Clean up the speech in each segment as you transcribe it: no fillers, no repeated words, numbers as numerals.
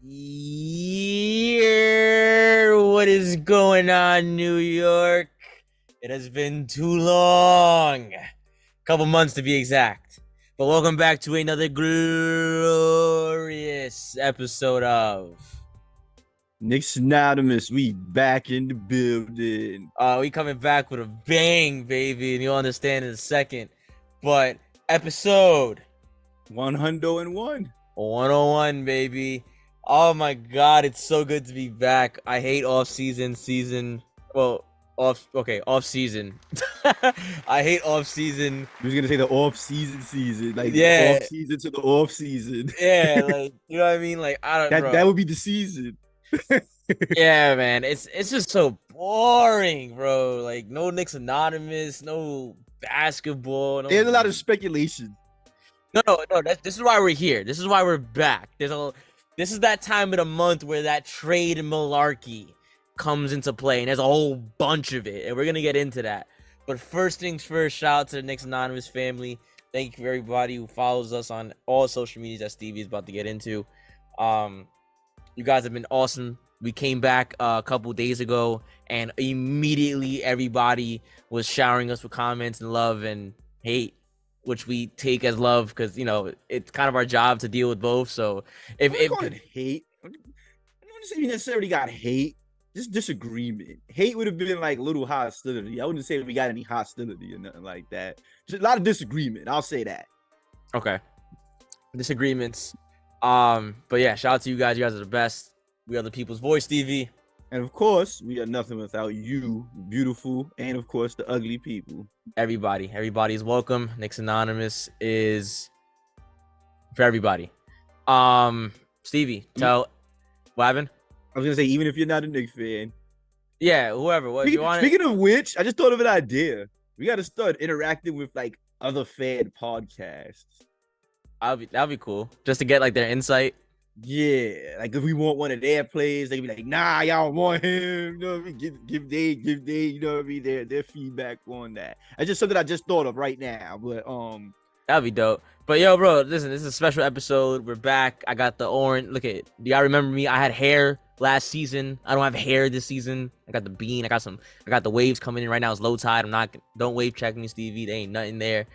Yeah, what is going on, New York? It has been too long. Couple months to be exact. But welcome back to another glorious episode of Knicks Anonymous, we back in the building. we coming back with a bang, baby, and you'll understand in a second. But episode 101. 101, baby. Oh my god, it's so good to be back. I hate off season. Off season. I hate off season. You was gonna say the off season, like Yeah. off season to the off season. Yeah, like you know what I mean? Like I don't that would be the season. Yeah, man. It's just so boring, bro. Like no Knicks Anonymous, no basketball, no. There's a lot of speculation. No. This is why we're here. This is why we're back. This is that time of the month where that trade malarkey comes into play, and there's a whole bunch of it, and we're gonna get into that. But first things first, shout out to the Knicks Anonymous family. Thank you for everybody who follows us on all social medias that Stevie is about to get into. You guys have been awesome. We came back a couple days ago, and immediately everybody was showering us with comments and love and hate, which we take as love because it's kind of our job to deal with both. So if call it hate, I don't say we necessarily got hate. Just disagreement. Hate would have been like little hostility. I wouldn't say we got any hostility or nothing like that. Just a lot of disagreement. I'll say that. Okay, disagreements. But yeah, shout out to you guys. You guys are the best. We are the people's voice, Stevie. And of course, we are nothing without you, beautiful, and of course, the ugly people. Everybody is welcome. Knicks Anonymous is for everybody. Stevie, tell what happened? I was gonna say, even if you're not a Knicks fan. Yeah, whoever. What Speaking of which, I just thought of an idea. We got to start interacting with like other fan podcasts. That'll be cool. Just to get like their insight. Yeah, like if we want one of their plays, they can be like, "Nah, y'all want him." You know what I mean? Give they, you know what I mean? Their feedback on that. It's just something I just thought of right now. But that'd be dope. But yo, bro, listen, this is a special episode. We're back. I got the orange. Look at it. Do y'all remember me? I had hair last season. I don't have hair this season. I got the bean. I got the waves coming in right now. It's low tide. Don't wave check me, Stevie. There ain't nothing there.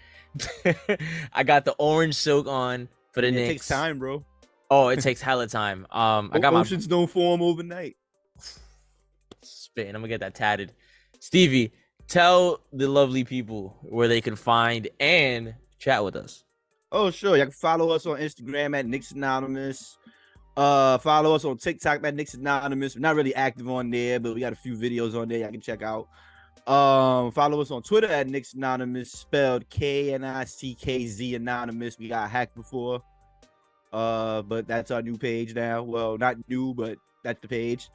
I got the orange silk on for the Knicks. It takes time, bro. Oh, it takes hella time. I got oceans don't form overnight. Spitting. I'm gonna get that tatted. Stevie, tell the lovely people where they can find and chat with us. Oh, sure. You can follow us on Instagram at Knicks Anonymous. Follow us on TikTok at Knicks Anonymous. We're not really active on there, but we got a few videos on there y'all can check out. Follow us on Twitter at Knicks Anonymous, spelled KNICKZ Anonymous. We got hacked before. But that's our new page now. Well, not new, but that's the page.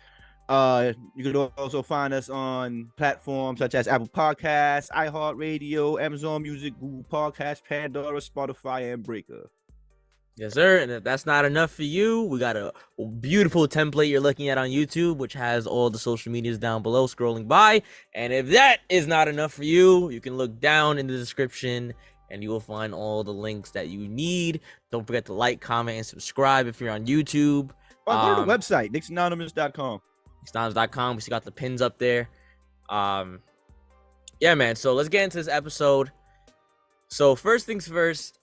You can also find us on platforms such as Apple Podcasts, iHeartRadio, Amazon Music, Google Podcasts, Pandora, Spotify, and Breaker. Yes, sir. And if that's not enough for you, we got a beautiful template you're looking at on YouTube, which has all the social medias down below scrolling by. And if that is not enough for you, you can look down in the description and you will find all the links that you need. Don't forget to like, comment, and subscribe if you're on YouTube. Go to the website, knicksanonymous.com. knicksanonymous.com. We still got the pins up there. Yeah, man. So let's get into this episode. So first things first,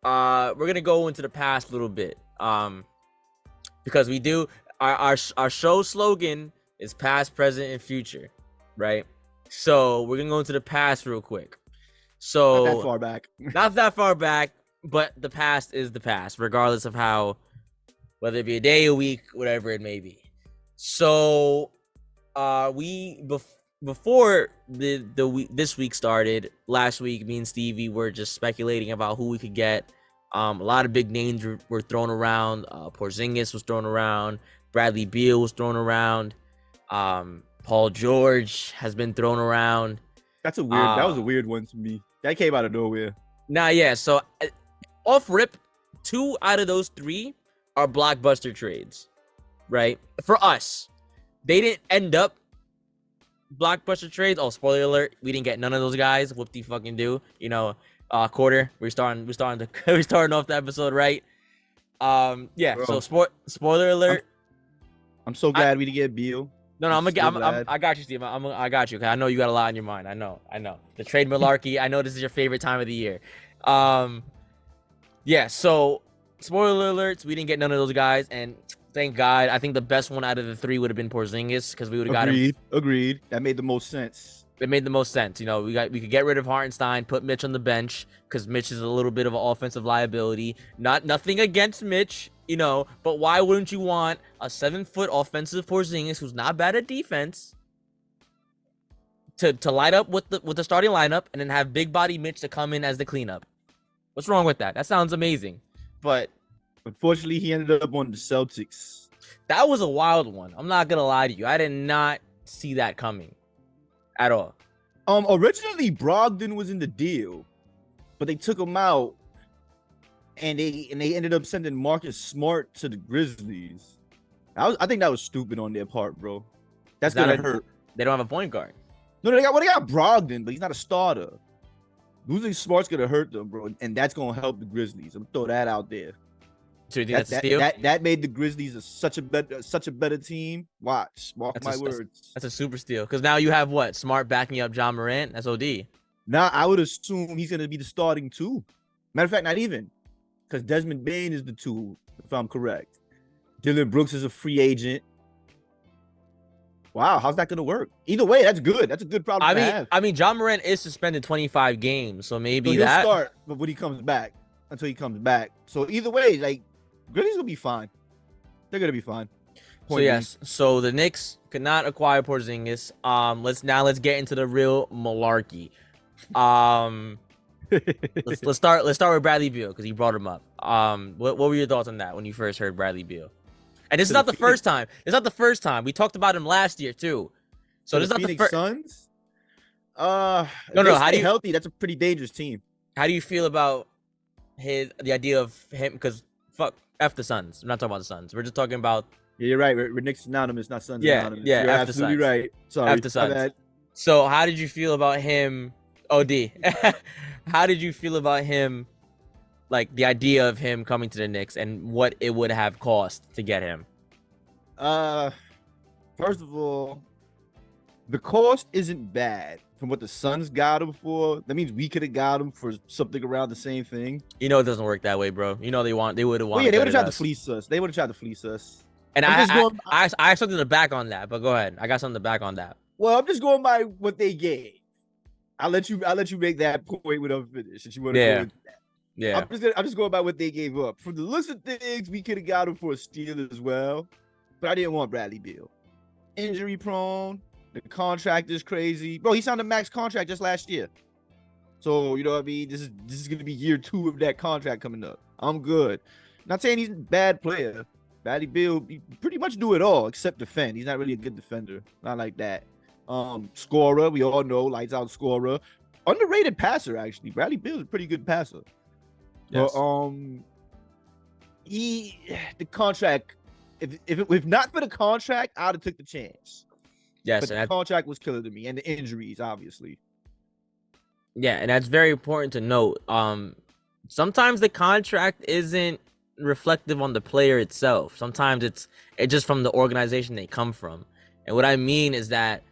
we're gonna go into the past a little bit. Because we do our show slogan is past, present, and future, right? So we're gonna go into the past real quick. So not that far back. Not that far back, but the past is the past, regardless of how, whether it be a day, a week, whatever it may be. So, before this week started, last week, me and Stevie were just speculating about who we could get. A lot of big names were thrown around. Porzingis was thrown around. Bradley Beal was thrown around. Paul George has been thrown around. That was a weird one to me. That came out of nowhere. Yeah. So, off rip, 2 out of those 3 are blockbuster trades, right? For us, they didn't end up blockbuster trades. Oh, spoiler alert: we didn't get none of those guys. Whoop de fucking do. Quarter. We're starting off the episode right. Yeah. Bro, So spoiler I'm, alert. I'm so glad we didn't get Beal. No, I'm so glad. I got you, Steve. I got you. Cause I know you got a lot in your mind. I know. The trade malarkey. I know this is your favorite time of the year. Um, yeah. So, spoiler alerts. We didn't get none of those guys, and thank God. I think the best one out of the three would have been Porzingis because we would have got him. Agreed. That made the most sense. It made the most sense. You know, we could get rid of Hartenstein, put Mitch on the bench because Mitch is a little bit of an offensive liability. Nothing against Mitch, you know, but why wouldn't you want a 7-foot offensive Porzingis who's not bad at defense to light up with the starting lineup and then have big body Mitch to come in as the cleanup? What's wrong with that? That sounds amazing, but unfortunately, he ended up on the Celtics. That was a wild one. I'm not gonna lie to you. I did not see that coming at all. Originally Brogdon was in the deal, but they took him out, and they ended up sending Marcus Smart to the Grizzlies. I think that was stupid on their part, bro. That's gonna hurt. They don't have a point guard. No, they got Brogdon, but he's not a starter. Losing Smart's gonna hurt them, bro, and that's gonna help the Grizzlies. I'm gonna throw that out there. So you think that's a steal? That made the Grizzlies such a better team. Mark my words. That's a super steal because now you have what? Smart backing up John Morant. That's OD. Now I would assume he's gonna be the starting two. Matter of fact, not even, because Desmond Bane is the two, if I'm correct. Dylan Brooks is a free agent. Wow, how's that gonna work? Either way, that's good. That's a good problem to have. I mean, John Morant is suspended 25 games, so maybe he'll start, but when he comes back, until he comes back. So either way, like, Grizzlies will be fine. They're gonna be fine. So the Knicks could not acquire Porzingis. Let's get into the real malarkey. Let's start with Bradley Beal because you brought him up. What were your thoughts on that when you first heard Bradley Beal? And this is not the first time. It's not the first time. We talked about him last year too. So this is not the first. Suns. No. How do you healthy? That's a pretty dangerous team. How do you feel about the idea of him? Because F the Suns. I'm not talking about the Suns. We're just talking about. Yeah, you're right. We're Knicks anonymous, not Suns anonymous. Yeah, you're absolutely right. Sorry, F the Suns. So how did you feel about him? OD. How did you feel about him? Like the idea of him coming to the Knicks and what it would have cost to get him. First of all, the cost isn't bad from what the Suns got him for. That means we could have got him for something around the same thing. You know it doesn't work that way, bro. You know they would have wanted. Well, yeah, they would have tried to fleece us. They would have tried to fleece us. And I have something to back on that, but go ahead. I got something to back on that. Well, I'm just going by what they gave. I'll let you make that point when I'm finished. If you want to go into that. Yeah. I'm just going by what they gave up. From the looks of things, we could have got him for a steal as well. But I didn't want Bradley Beal. Injury prone. The contract is crazy. Bro, he signed a max contract just last year. So, you know what I mean? This is gonna be year 2 of that contract coming up. I'm good. Not saying he's a bad player. Bradley Beal, he pretty much do it all except defend. He's not really a good defender. Not like that. Scorer, we all know, lights out scorer. Underrated passer, actually. Bradley Beal is a pretty good passer. Yes. But the contract, if not for the contract, I'd have took the chance. Yes, but the contract was killer to me, and the injuries, obviously. Yeah, and that's very important to note. Sometimes the contract isn't reflective on the player itself. Sometimes it's just from the organization they come from. And what I mean is that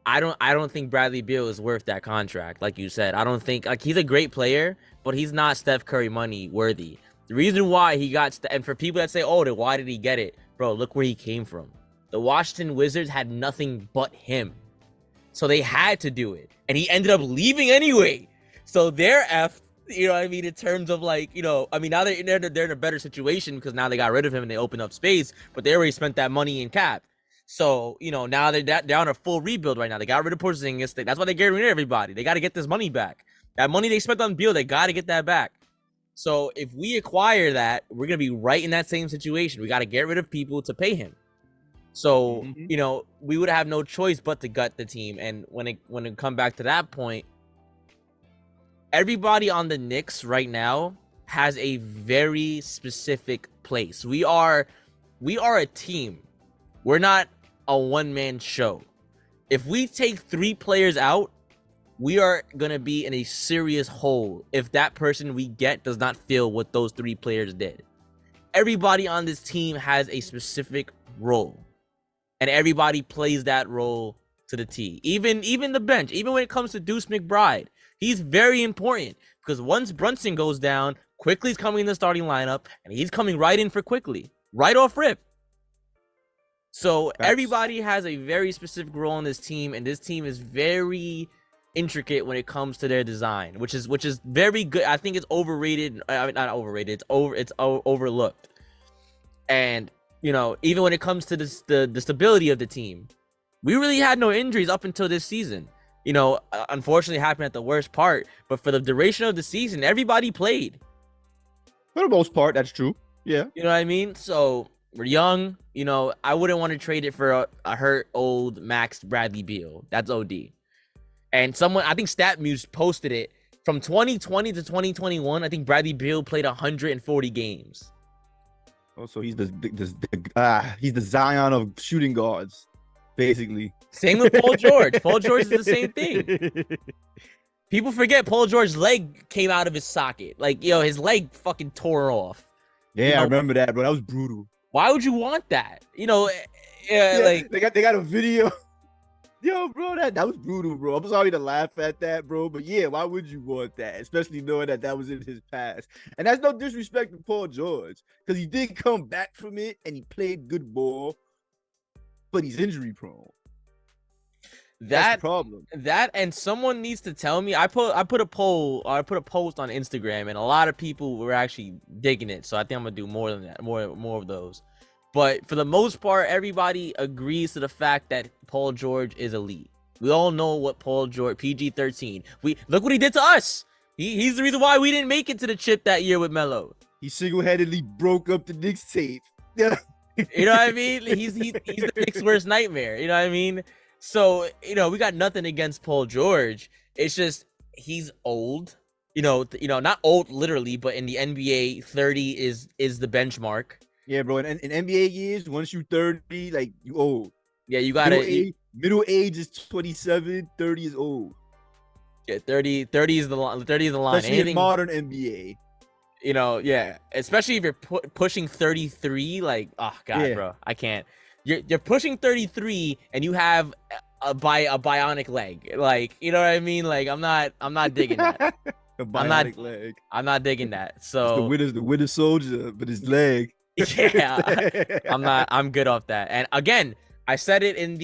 I don't think Bradley Beal is worth that contract. Like you said, I don't think he's a great player, but he's not Steph Curry money worthy. The reason why he got and for people that say, "Oh, then why did he get it?" Bro, look where he came from. The Washington Wizards had nothing but him. So they had to do it. And he ended up leaving anyway. So they're effed, you know what I mean, in terms of like, you know, I mean, now they're in a better situation because now they got rid of him and they opened up space, but they already spent that money in cap. So, you know, now they're down a full rebuild right now. They got rid of Porzingis. That's why they get rid of everybody. They got to get this money back. That money they spent on Beal, they got to get that back. So if we acquire that, we're going to be right in that same situation. We got to get rid of people to pay him. So, you know, we would have no choice but to gut the team. And when it come back to that point, everybody on the Knicks right now has a very specific place. We are a team. We're not a one-man show. If we take 3 players out, we are going to be in a serious hole if that person we get does not feel what those 3 players did. everybody on this team has a specific role, and everybody plays that role to the T. Even the bench, even when it comes to Deuce McBride, he's very important because once Brunson goes down, Quickly's coming in the starting lineup, and he's coming right in for Quickly, right off rip. So everybody has a very specific role on this team, and this team is very intricate when it comes to their design, which is very good. I think it's overrated. I mean, not overrated. It's overlooked. And you know, even when it comes to this, the stability of the team, we really had no injuries up until this season. You know, unfortunately, it happened at the worst part. But for the duration of the season, everybody played. For the most part, that's true. Yeah. You know what I mean? So we're young. You know, I wouldn't want to trade it for a hurt old maxed Bradley Beal. That's OD. And someone, I think StatMuse posted it from 2020 to 2021. I think Bradley Beal played 140 games. Oh, so he's the Zion of shooting guards, basically. Same with Paul George. Paul George is the same thing. People forget Paul George's leg came out of his socket. Like, yo, his leg fucking tore off. Yeah, you know, I remember that, bro. That was brutal. Why would you want that? You know, like they got a video. Yo, bro, that was brutal, bro. I'm sorry to laugh at that, bro, but yeah, why would you want that? Especially knowing that was in his past. And that's no disrespect to Paul George, because he did come back from it and he played good ball, but he's injury prone. That's the problem. That and someone needs to tell me. I put a post on Instagram, and a lot of people were actually digging it. So I think I'm gonna do more than that, more of those. But for the most part, everybody agrees to the fact that Paul George is elite. We all know what Paul George, PG-13. Look what he did to us. He's the reason why we didn't make it to the chip that year with Melo. He single-handedly broke up the Knicks tape. Yeah. You know what I mean? He's the Knicks' worst nightmare. You know what I mean? So, you know, we got nothing against Paul George. It's just he's old. You know, not old literally, but in the NBA, 30 is the benchmark. Yeah, bro. In NBA years, once you 30, like, you old. Yeah, you gotta middle age is 27, 30 is old. Yeah, 30 is the line. 30 is the line. Especially in modern NBA. You know, yeah. Especially if you're pushing 33, like, oh god, yeah. Bro, I can't. You're pushing 33 and you have a bionic leg. Like, you know what I mean? Like, I'm not digging that. A bionic leg. I'm not digging that. So it's the winter soldier, but his leg. Yeah, I'm good off that. And again, I said it on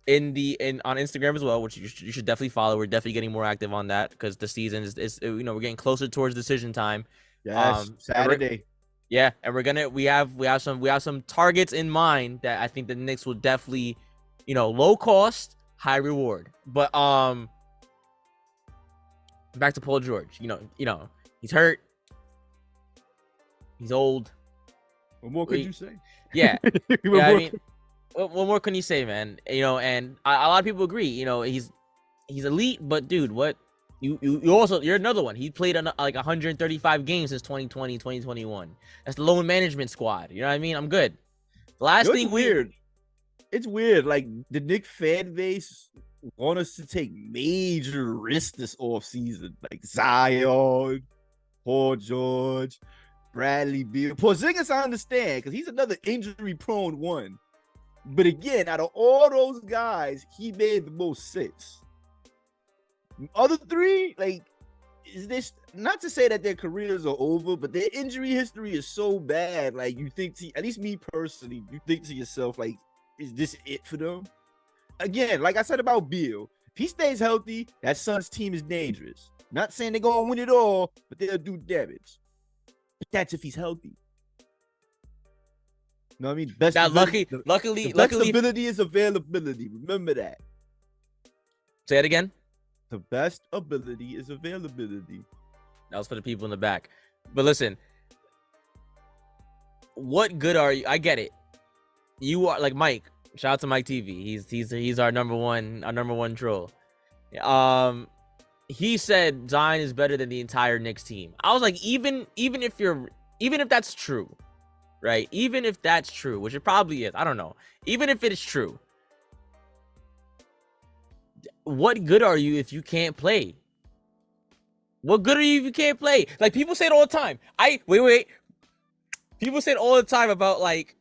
Instagram as well, which you should definitely follow. We're definitely getting more active on that because the season is you know, we're getting closer towards decision time. Yes, Saturday. Yeah, and we have some targets in mind that I think the Knicks will definitely, you know, low cost, high reward. But back to Paul George. You know, he's hurt. He's old. What more could you say? Yeah. Yeah, I mean, what more can you say, man? You know, and a lot of people agree. You know, he's elite, but dude, what? You're another one. He played on like 135 games since 2020, 2021. That's the loan management squad. You know what I mean? I'm good. The last thing weird. It's weird. Like the Knicks fan base want us to take major risks this offseason. Like Zion, Paul George, Bradley Beal. Porzingis, I understand, because he's another injury-prone one. But again, out of all those guys, he made the most sense. The other three, like, is this not to say that their careers are over, but their injury history is so bad. Like, you think at least me personally, you think to yourself, like, is this it for them? Again, like I said about Beal, if he stays healthy, that Suns team is dangerous. Not saying they're gonna win it all, but they'll do damage. But that's if he's healthy. You know what I mean? Luckily, ability is availability. Remember that. Say it again. The best ability is availability. That was for the people in the back. But listen, what good are you? I get it. You are like Mike. Shout out to Mike TV. He's our number one troll. He said Zion is better than the entire Knicks team. I was like, even if that's true, right? Even if that's true, which it probably is. I don't know. Even if it is true, what good are you if you can't play? What good are you if you can't play? Like, people say it all the time. Wait. People say it all the time about like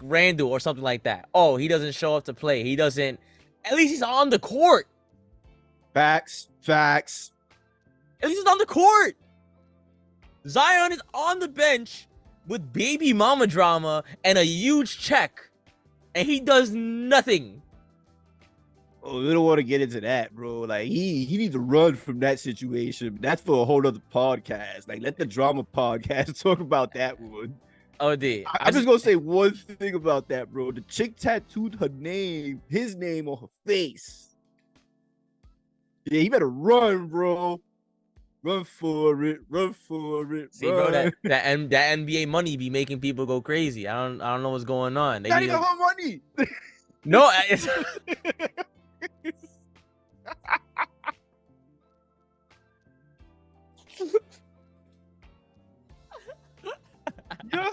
Randle or something like that. Oh, he doesn't show up to play. He doesn't. At least he's on the court. Facts. At least he's on the court. Zion is on the bench with baby mama drama and a huge check, and he does nothing. Oh, we don't want to get into that, bro. Like he needs to run from that situation. That's for a whole other podcast. Like let the drama podcast talk about that one. Oh, D. I'm just gonna say one thing about that, bro. The chick tattooed his name on her face. Yeah, he better run, bro. Run for it. See, bro, that NBA money be making people go crazy. I don't know what's going on. They Not need even her money. No, Yeah.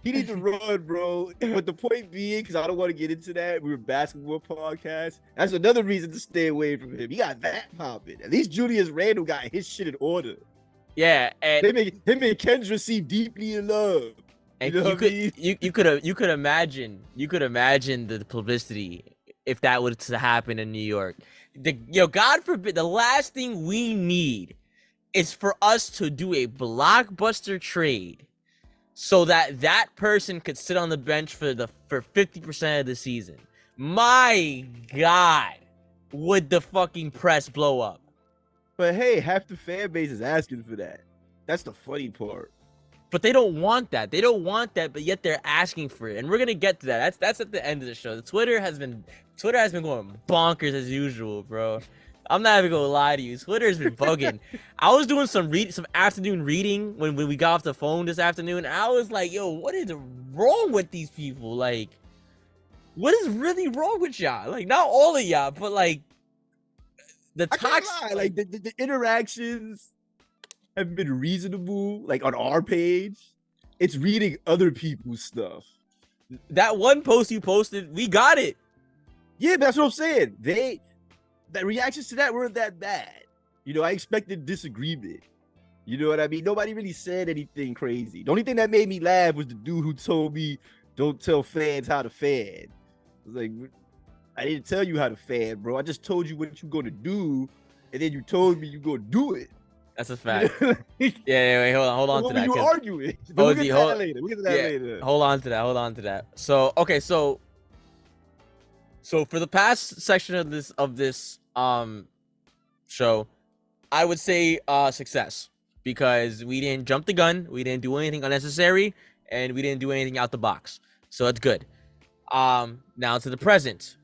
He needs to run, bro. But the point being, because I don't want to get into that, we're a basketball podcast. That's another reason to stay away from him. He got that popping. At least Julius Randle got his shit in order. yeah, and him and Kendra seem deeply in love. and You know what I mean? you could imagine the publicity if that was to happen in New York. God forbid, the last thing we need is for us to do a blockbuster trade so that person could sit on the bench for 50% of the season. My God, would the fucking press blow up? But hey, half the fan base is asking for that. That's the funny part. But they don't want that. They don't want that, but yet they're asking for it. And we're gonna get to that. That's at the end of the show. Twitter has been going bonkers as usual, bro. I'm not even gonna lie to you. Twitter's been bugging. I was doing some afternoon reading when we got off the phone this afternoon. And I was like, yo, what is wrong with these people? Like, what is really wrong with y'all? Like, not all of y'all, but like the toxic, like the interactions have been reasonable. Like on our page, it's reading other people's stuff. That one post you posted, we got it. Yeah, that's what I'm saying. The reactions to that weren't that bad. You know, I expected disagreement. You know what I mean? Nobody really said anything crazy. The only thing that made me laugh was the dude who told me, "Don't tell fans how to fan." I was like, I didn't tell you how to fan, bro. I just told you what you're gonna do, and then you told me you're gonna do it. That's a fact. Yeah, wait, hold on to that. You were arguing. But Oh, we'll get to that later. We'll get to that later. Hold on to that. So, okay, so for the past section of this show, I would say success, because we didn't jump the gun, we didn't do anything unnecessary, and we didn't do anything out the box. So that's good. Now to the present.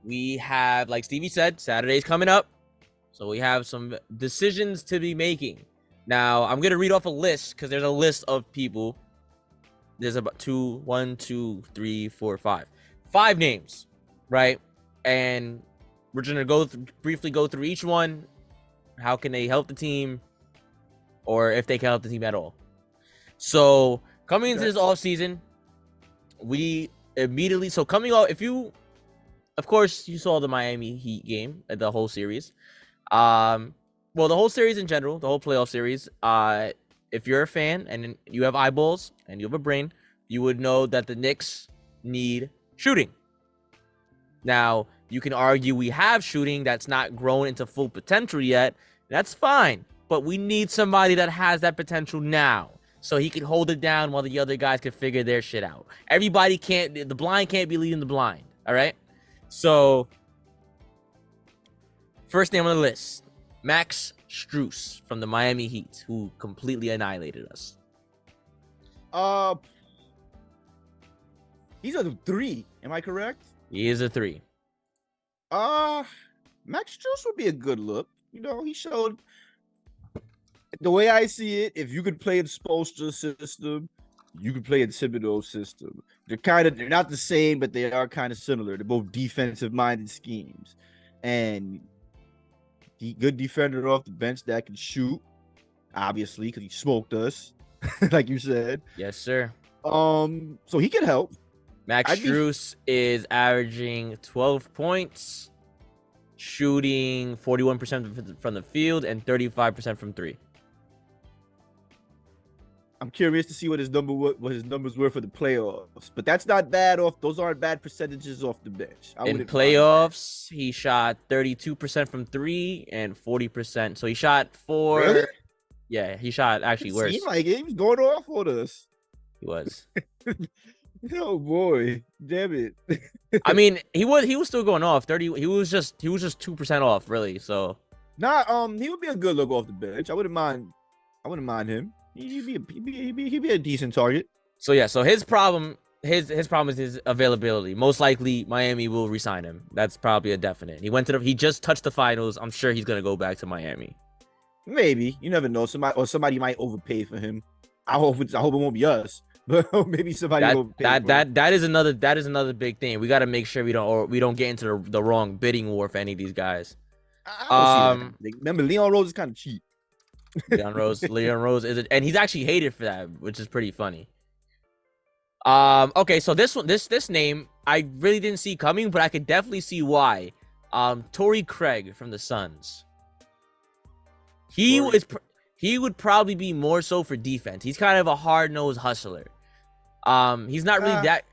We have, like Stevie said, Saturday's coming up. So we have some decisions to be making. Now, I'm going to read off a list, because there's a list of people. There's about 5 names, right? And we're going to briefly go through each one. How can they help the team? Or if they can help the team at all. So, coming into this offseason, we immediately... So, coming off... Of course, you saw the Miami Heat game, the whole series. Well, the whole series in general, the whole playoff series. If you're a fan and you have eyeballs and you have a brain, you would know that the Knicks need shooting. Now, you can argue we have shooting that's not grown into full potential yet. That's fine. But we need somebody that has that potential now, so he can hold it down while the other guys can figure their shit out. The blind can't be leading the blind. All right? So, first name on the list, Max Strus from the Miami Heat, who completely annihilated us. He's a 3. Am I correct? He is a 3. Max Strus would be a good look. You know, he showed, the way I see it, if you could play in Spoelstra's system, you could play in Thibodeau's system. They're not the same, but they are kind of similar. They're both defensive-minded schemes. And good defender off the bench that can shoot, obviously, because he smoked us, like you said. Yes, sir. So he can help. Max Strus is averaging 12 points, shooting 41% from the field and 35% from 3. I'm curious to see what his numbers were for the playoffs. But that's not bad off. Those aren't bad percentages off the bench. I In wouldn't mind that. playoffs, he shot 32% from 3 and 40%. So he shot Really? 4. Yeah, he shot actually It worse. seemed like he was going off on us. He was. Oh boy, damn it. I mean, he was still going off. 30 he was just 2% off, really. So He would be a good look off the bench. I wouldn't mind him. He'd be a decent target. so yeah, so his problem is his availability. Most likely Miami will re-sign him. That's probably a definite. He just touched the finals. I'm sure he's going to go back to Miami. Maybe. You never know. Somebody might overpay for him. I hope it won't be us. But maybe somebody will overpay for him. That is another big thing. We got to make sure we don't get into the wrong bidding war for any of these guys. I don't see that. Remember, Leon Rose is kind of cheap. Leon Rose is and he's actually hated for that, which is pretty funny. Okay, so this name I really didn't see coming, but I could definitely see why. Torrey Craig from the Suns. He would probably be more so for defense. He's kind of a hard-nosed hustler. He's not really that.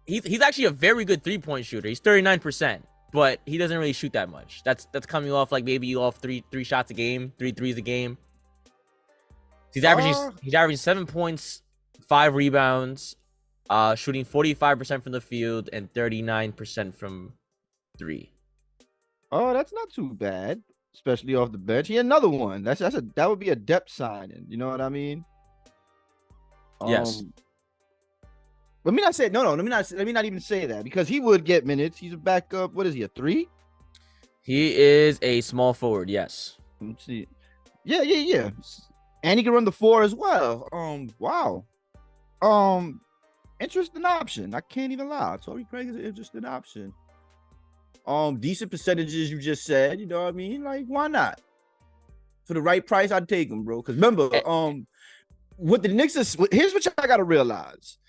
He's actually a very good 3-point shooter. He's 39%, but he doesn't really shoot that much. That's coming off like maybe off three shots a game, 3 threes a game. He's averaging 7 points, 5 rebounds, shooting 45% from the field and 39% from 3. Oh, that's not too bad, especially off the bench. He another one. That would be a depth signing. You know what I mean? Yes. Let me not say no. Let me not even say that because he would get minutes. He's a backup. What is he? A 3? He is a small forward. Yes. Let's see. Yeah. And he can run the 4 as well. Wow. Interesting option. I can't even lie. Torrey Craig is an interesting option. Decent percentages you just said. You know what I mean? Like, why not? For the right price, I'd take him, bro. Because remember, what the Knicks is. Here's what y'all gotta realize.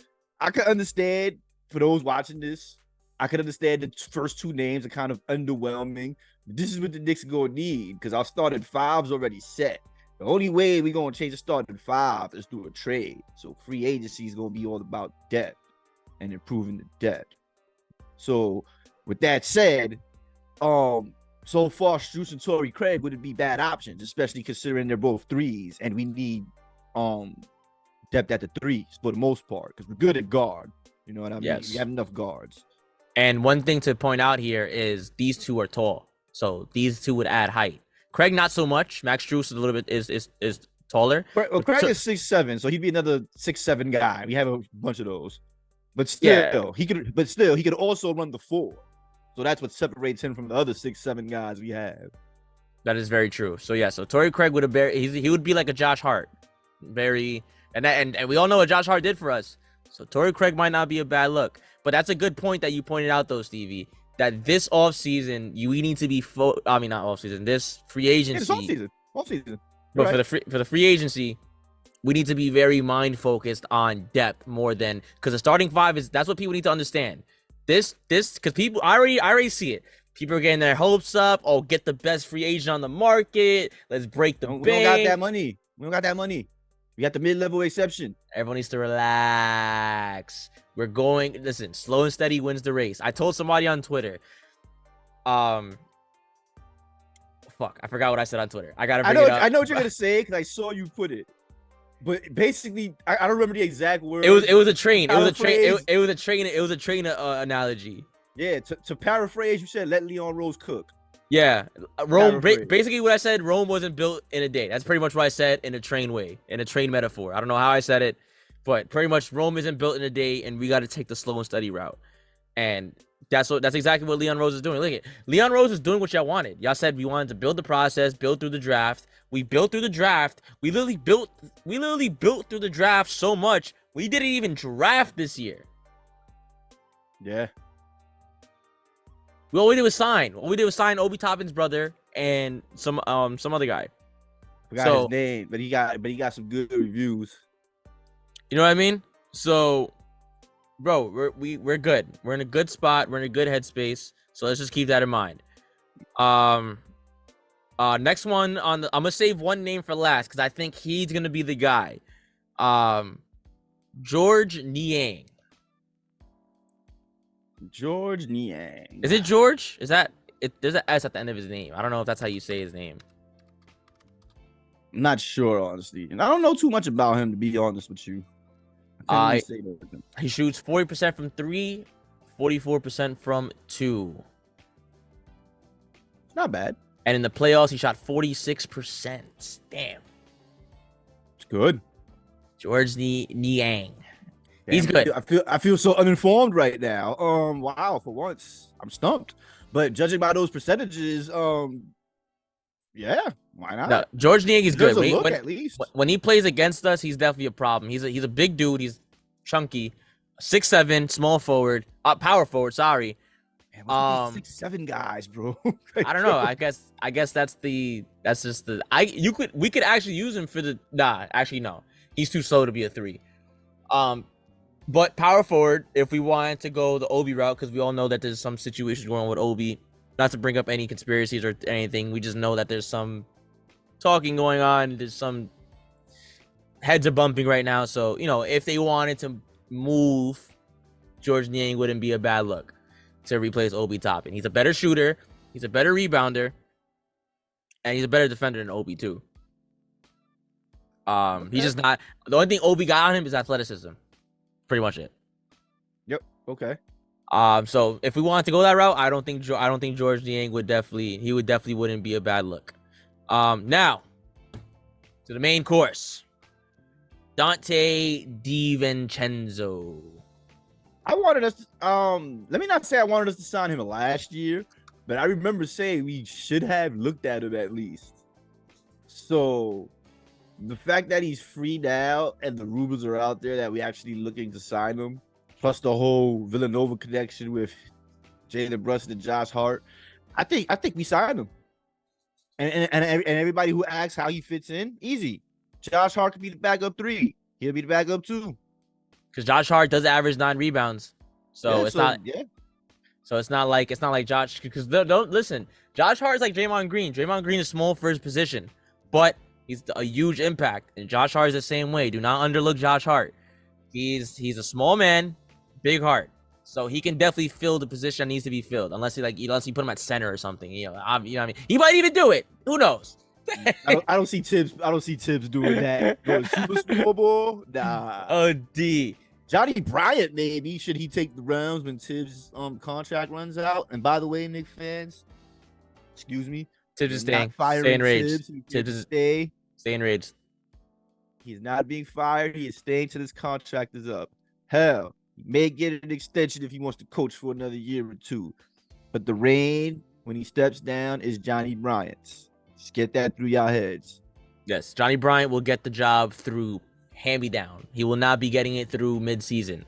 I could understand for those watching this. I could understand the first 2 names are kind of underwhelming. This is what the Knicks are gonna need because our starting 5's already set. The only way we're gonna change the starting 5 is through a trade. So free agency is gonna be all about depth and improving the depth. So with that said, so far Strus and Torrey Craig wouldn't be bad options, especially considering they're both 3s, and we need depth at the 3s for the most part because we're good at guard. You know what I mean? Yes. We have enough guards. And one thing to point out here is these 2 are tall, so these 2 would add height. Craig not so much. Max Strus is a little bit is taller. Well, Craig is 6'7", so he'd be another 6'7" guy. We have a bunch of those, but still, he could also run the 4. So that's what separates him from the other 6'7" guys we have. That is very true. So yeah, so Torrey Craig he would be like a Josh Hart, and we all know what Josh Hart did for us. So Torrey Craig might not be a bad look, but that's a good point that you pointed out though, Stevie. That this offseason, we need to be not offseason, this free agency. Yeah, off season. But right. for the free agency, we need to be very mind focused on depth more than because the starting 5 that's what people need to understand. This because people I already see it. People are getting their hopes up. Oh, get the best free agent on the market. Let's break the bank. We don't got that money. We got the mid-level exception. Everyone needs to relax. Listen, slow and steady wins the race. I told somebody on Twitter. Fuck, I forgot what I said on Twitter. I gotta bring it up. I know what you're gonna say because I saw you put it. But basically, I don't remember the exact word. It was a train. It was a train. It was a train. It was a train analogy. Yeah. To paraphrase, you said let Leon Rose cook. Yeah, Rome. Basically, what I said, Rome wasn't built in a day. That's pretty much what I said in a train way, in a train metaphor. I don't know how I said it, but pretty much Rome isn't built in a day, and we got to take the slow and steady route. And that's exactly what Leon Rose is doing. Look at Leon Rose is doing what y'all wanted. Y'all said we wanted to build the process, build through the draft. We built through the draft. We literally built through the draft so much we didn't even draft this year. Yeah. All we did was sign. Obi Toppin's brother and some other guy. Forgot his name, but he got some good reviews. You know what I mean? So, bro, we're good. We're in a good spot. We're in a good headspace. So let's just keep that in mind. Next one I'm gonna save one name for last because I think he's gonna be the guy. George Niang. George Niang. Is it George? Is that it? There's an S at the end of his name. I don't know if that's how you say his name. I'm not sure, honestly. And I don't know too much about him, to be honest with you. I can't really say that. He shoots 40% from 3, 44% from 2. It's not bad. And in the playoffs, he shot 46%. Damn. It's good. George Niang. Damn, He's good. I feel so uninformed right now. Wow, for once. I'm stumped. But judging by those percentages, yeah, why not? No, George Niang is good. At least. When he plays against us, he's definitely a problem. He's a big dude. He's chunky, 6'7", small forward, power forward. Sorry. Man, what's with these 6'7" guys, bro? I don't know. I guess we could actually use him for the actually no. He's too slow to be a 3. But power forward, if we wanted to go the Obi route, because we all know that there's some situations going on with Obi. Not to bring up any conspiracies or anything, we just know that there's some talking going on. There's some heads are bumping right now. So, if they wanted to move, George Niang wouldn't be a bad look to replace Obi Toppin. He's a better shooter. He's a better rebounder. And he's a better defender than Obi, too. Okay. He's just not. The only thing Obi got on him is athleticism. Pretty much it. Yep. Okay. So if we wanted to go that route, I don't think George Niang would definitely wouldn't be a bad look. Now to the main course. Dante Divincenzo. I wanted us to, let me not say I wanted us to sign him last year, but I remember saying we should have looked at him at least. So the fact that he's free now and the rumors are out there that we actually looking to sign him, plus the whole Villanova connection with Jalen Brunson and Josh Hart, I think we signed him. And everybody who asks how he fits in, easy. Josh Hart could be the backup 3. He'll be the backup 2. Because Josh Hart does average 9 rebounds, so yeah, it's not. Yeah. So it's not like Josh. Because don't listen. Josh Hart is like Draymond Green. Draymond Green is small for his position, but he's a huge impact. And Josh Hart is the same way. Do not underlook Josh Hart. He's a small man, big heart. So he can definitely fill the position that needs to be filled, unless you put him at center or something. You know what I mean? He might even do it. Who knows? I don't see Tibbs doing that. Super small ball? Nah. Oh, D. Johnny Bryant, maybe. Should he take the Rams when Tibbs' contract runs out? And by the way, Knicks fans, excuse me. Tibbs is staying. Stay enraged. Tibbs is stay enraged. He's not being fired. He is staying till his contract is up. Hell, he may get an extension if he wants to coach for another year or 2. But the reign, when he steps down, is Johnny Bryant's. Just get that through your heads. Yes, Johnny Bryant will get the job through hand-me-down. He will not be getting it through mid-season.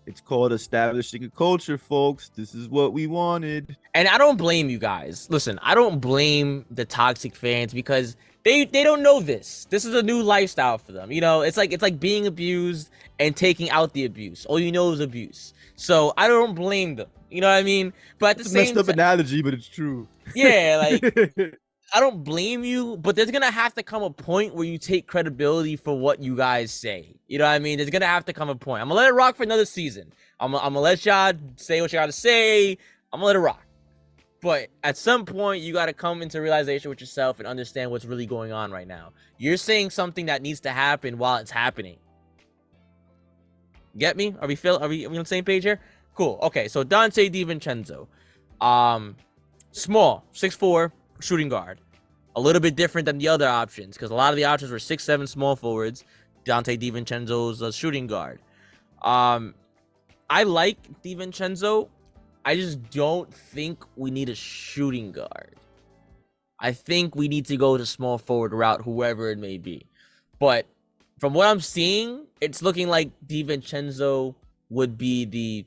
It's called establishing a culture, folks. This is what we wanted. And I don't blame you guys. Listen, I don't blame the toxic fans because they don't know this. This is a new lifestyle for them. It's like being abused and taking out the abuse. All you know is abuse. So I don't blame them. You know what I mean? But at the same time, messed up analogy, but it's true. Yeah, I don't blame you, but there's gonna have to come a point where you take credibility for what you guys say. You know what I mean? There's gonna have to come a point. I'm gonna let it rock for another season. I'm gonna let y'all say what you gotta say. I'm gonna let it rock. But at some point, you gotta come into realization with yourself and understand what's really going on right now. You're saying something that needs to happen while it's happening. Get me? Are we on the same page here? Cool. Okay, so Dante Divincenzo. Small, 6'4", shooting guard. A little bit different than the other options because a lot of the options were 6'7" small forwards. Dante Divincenzo's a shooting guard. I like Divincenzo. I just don't think we need a shooting guard. I think we need to go to small forward route, whoever it may be. But from what I'm seeing, it's looking like Divincenzo would be the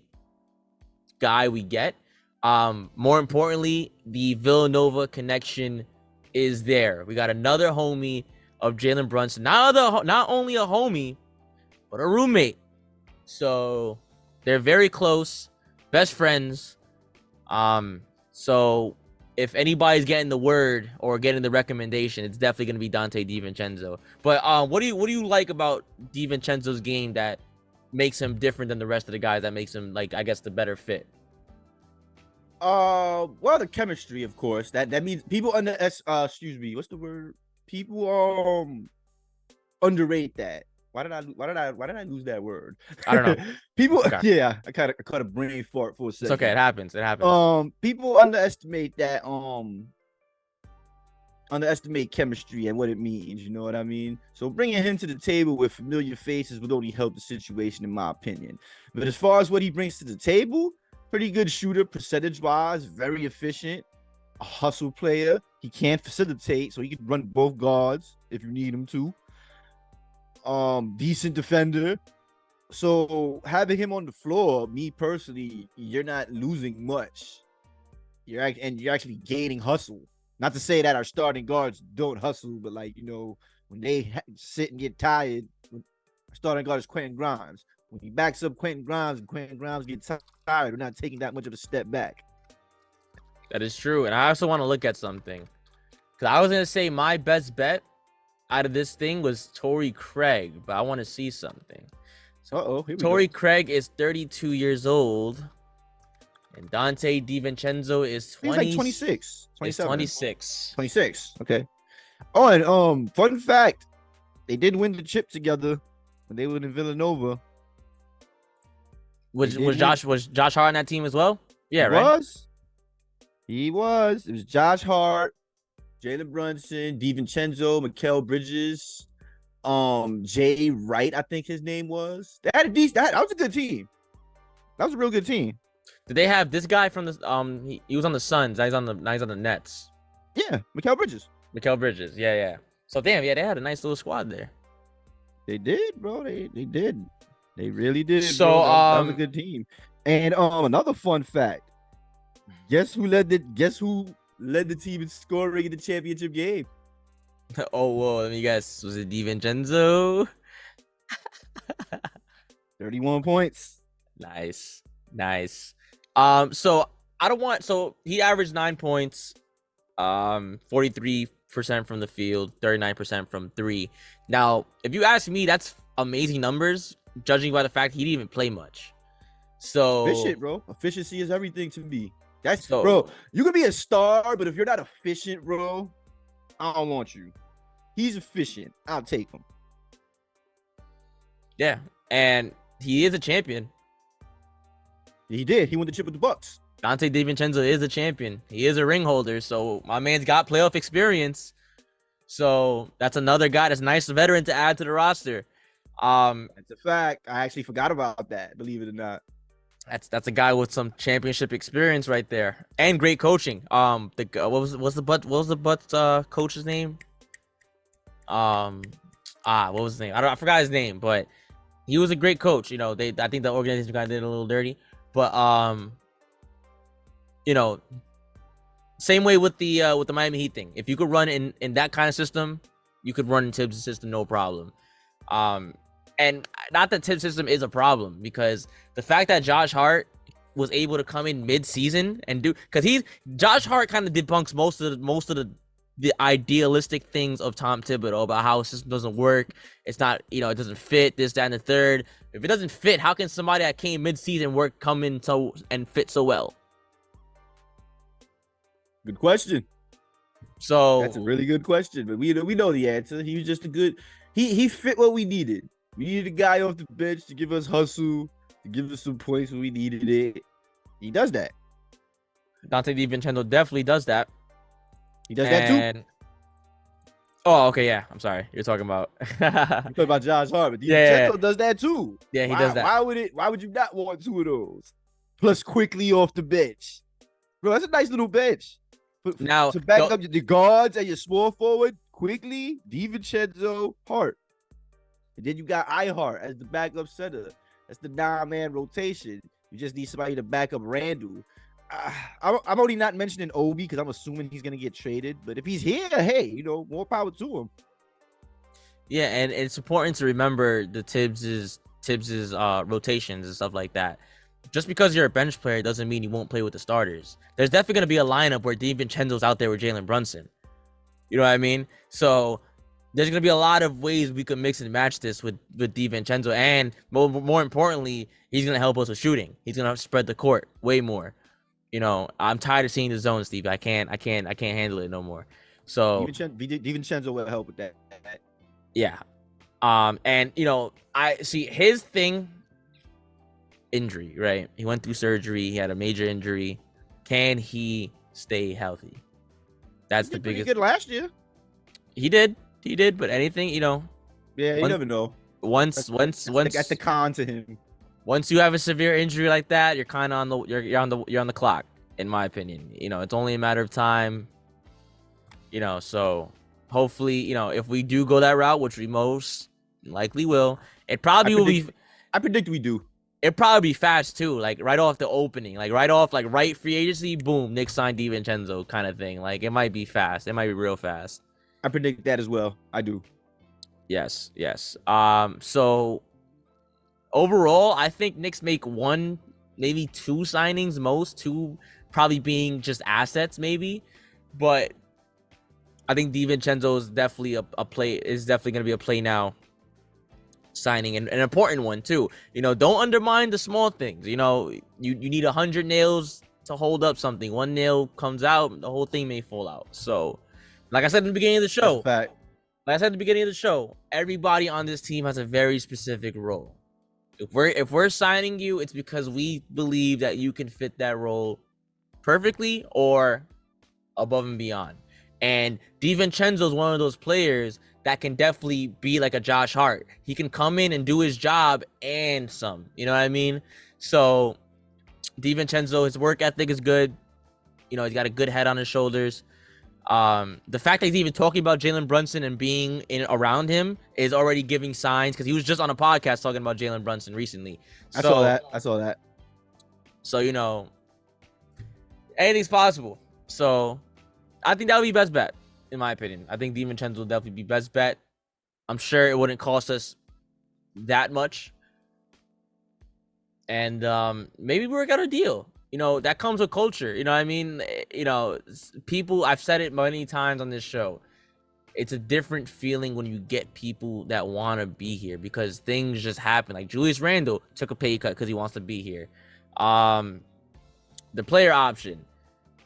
guy we get. More importantly, the Villanova connection is there. We got another homie of Jalen Brunson. Not only a homie, but a roommate. So they're very close, best friends. So if anybody's getting the word or getting the recommendation, it's definitely going to be Dante Divincenzo. But what do you like about Divincenzo's game that makes him different than the rest of the guys, that makes him, like, I guess, the better fit? Well, the chemistry, of course. That means people excuse me, what's the word? People underrate that. Why did I lose that word? I don't know. People, Okay. yeah, I caught a brain fart for a second. It's okay. It happens. It happens. People underestimate that. Underestimate chemistry and what it means. You know what I mean? So bringing him to the table with familiar faces would only help the situation, in my opinion. But as far as what he brings to the table, pretty good shooter, percentage-wise, very efficient, a hustle player. He can facilitate, so he can run both guards if you need him to. Decent defender. So having him on the floor, me personally, you're not losing much. You're actually gaining hustle. Not to say that our starting guards don't hustle, but, like, you know, when they sit and get tired, our starting guard is Quentin Grimes. When he backs up Quentin Grimes and Quentin Grimes gets tired, we're not taking that much of a step back. That is true. And I also want to look at something, because I was going to say my best bet out of this thing was Torrey Craig, but I want to see something. So Torrey Craig is 32 years old, and Dante Divincenzo is 20. He's like 26. 27. 26. 26. Okay. Oh, and fun fact, they did win the chip together when they were in Villanova. Was Josh Hart on that team as well? Yeah, right. He was. It was Josh Hart, Jalen Brunson, Divincenzo, Mikal Bridges, Jay Wright, I think his name was. They had a decent. That was a good team. That was a real good team. Did they have this guy from the he was on the Suns, now he's on the Nets. Yeah, Mikal Bridges. Yeah. So damn, yeah, they had a nice little squad there. They did, bro. They did. They really did. So bro. That was a good team. And another fun fact. Guess who led the team in scoring in the championship game? Oh, whoa, let me guess. Was it Divincenzo? 31 points. Nice. So he averaged 9 points, 43% from the field, 39% from three. Now, if you ask me, that's amazing numbers, judging by the fact he didn't even play much. So efficient, bro. Efficiency is everything to me. Bro, you can be a star, but if you're not efficient, bro, I don't want you. He's efficient. I'll take him. Yeah, and he is a champion. He did. He won the chip with the Bucks. Dante Divincenzo is a champion. He is a ring holder, so my man's got playoff experience. So that's another guy that's a nice veteran to add to the roster. That's a fact. I actually forgot about that, believe it or not. That's a guy with some championship experience right there, and great coaching. What was the Bucks coach's name? What was his name? I forgot his name, but he was a great coach. You know, I think the organization kind of did a little dirty, but you know, same way with the Miami Heat thing. If you could run in that kind of system, you could run in Tibbs' system, no problem. And not that Tibbs' system is a problem, because the fact that Josh Hart was able to come in mid-season and do, because Josh Hart kind of debunks most of the idealistic things of Tom Thibodeau about how his system doesn't work. It's not, it doesn't fit, this, that, and the third. If it doesn't fit, how can somebody that came mid-season come in and fit so well? Good question. So that's a really good question, but we know the answer. He was just he fit what we needed. We needed a guy off the bench to give us hustle, to give us some points when we needed it. He does that. Dante Divincenzo definitely does that. He does that too. Oh, okay, yeah. I'm sorry. You're talking about you're talking about Josh Hart, but Divincenzo does that too. Yeah, he does that. Why would you not want two of those? Plus quickly off the bench. Bro, that's a nice little bench. Now to back up the guards and your small forward, quickly, Divincenzo, Hart. And then you got iHart as the backup center. That's the 9-man rotation. You just need somebody to back up Randle. I'm only not mentioning Obi because I'm assuming he's gonna get traded. But if he's here, hey, more power to him. Yeah, and it's important to remember the Tibbs's rotations and stuff like that. just because you're a bench player doesn't mean you won't play with the starters. There's definitely going to be a lineup where Divincenzo's out there with Jalen Brunson. You know what I mean? So there's going to be a lot of ways we could mix and match this with Divincenzo. And more importantly, he's going to help us with shooting. He's going to spread the court way more. You know, I'm tired of seeing the zone, Steve. I can't handle it no more. So Divincenzo will help with that. Yeah. And you know, I see his thing, injury, right? He went through surgery, he had a major injury. Can he stay healthy? That's the biggest. Good last year. He did, but anything, you know. Yeah, you never know. Once that's the con to him. Once you have a severe injury like that, you're kind of on the you're on the clock, in my opinion. You know, it's only a matter of time. You know, so hopefully, you know, if we do go that route, which we most likely will, it probably will be. I predict we do. It'd probably be fast too, like right off the opening, like right free agency, boom, Knicks signed Divincenzo kind of thing. Like it might be fast. It might be real fast. I predict that as well. I do. Yes. So overall, I think Knicks make one, maybe two signings, most two probably being just assets, maybe. But I think Divincenzo is definitely a play. Is definitely going to be a play now. Signing and an important one too. You know, don't undermine the small things. You know, you need 100 nails to hold up something. One nail comes out, the whole thing may fall out. So, like I said in the beginning of the show, everybody on this team has a very specific role. If we're signing you, it's because we believe that you can fit that role perfectly or above and beyond. And Divincenzo is one of those players that can definitely be like a Josh Hart. He can come in and do his job and some. You know what I mean? So Divincenzo, his work ethic is good. You know, he's got a good head on his shoulders. The fact that he's even talking about Jalen Brunson and being around him is already giving signs, because he was just on a podcast talking about Jalen Brunson recently. I saw that. So, you know, anything's possible. So I think that would be best bet. In my opinion, I think Divincenzo will definitely be best bet. I'm sure it wouldn't cost us that much. And maybe work out a deal. You know, that comes with culture. You know what I mean? You know, people, I've said it many times on this show. It's a different feeling when you get people that want to be here, because things just happen. Like Julius Randle took a pay cut because he wants to be here. The player option